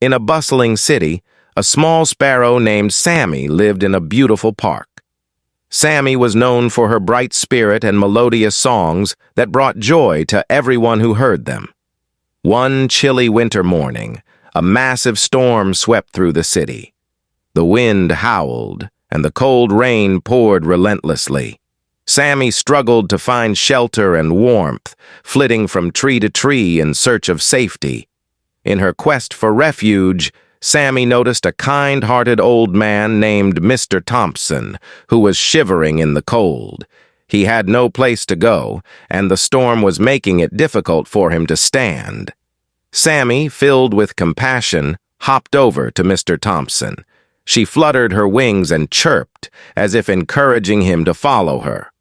In a bustling city, a small sparrow named Sammy lived in a beautiful park. Sammy was known for her bright spirit and melodious songs that brought joy to everyone who heard them. One chilly winter morning, a massive storm swept through the city. The wind howled, and the cold rain poured relentlessly. Sammy struggled to find shelter and warmth, flitting from tree to tree in search of safety. In her quest for refuge, Sammy noticed a kind-hearted old man named Mr. Thompson, who was shivering in the cold. He had no place to go, and the storm was making it difficult for him to stand. Sammy, filled with compassion, hopped over to Mr. Thompson. She fluttered her wings and chirped, as if encouraging him to follow her.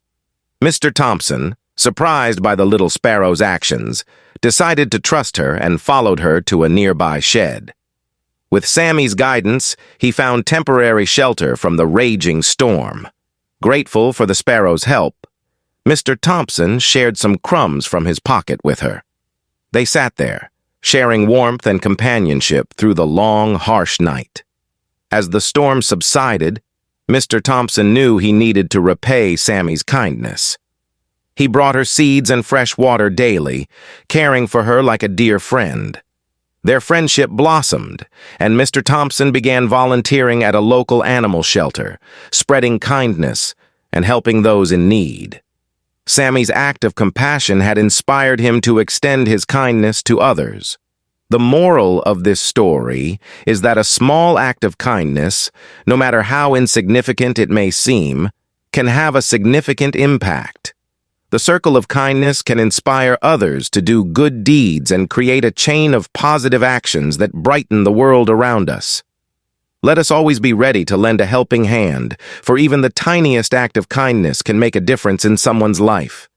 Mr. Thompson, surprised by the little sparrow's actions, decided to trust her and followed her to a nearby shed. With Sammy's guidance, he found temporary shelter from the raging storm. Grateful for the sparrow's help, Mr. Thompson shared some crumbs from his pocket with her. They sat there, sharing warmth and companionship through the long, harsh night. As the storm subsided, Mr. Thompson knew he needed to repay Sammy's kindness. He brought her seeds and fresh water daily, caring for her like a dear friend. Their friendship blossomed, and Mr. Thompson began volunteering at a local animal shelter, spreading kindness and helping those in need. Sammy's act of compassion had inspired him to extend his kindness to others. The moral of this story is that a small act of kindness, no matter how insignificant it may seem, can have a significant impact. The circle of kindness can inspire others to do good deeds and create a chain of positive actions that brighten the world around us. Let us always be ready to lend a helping hand, for even the tiniest act of kindness can make a difference in someone's life.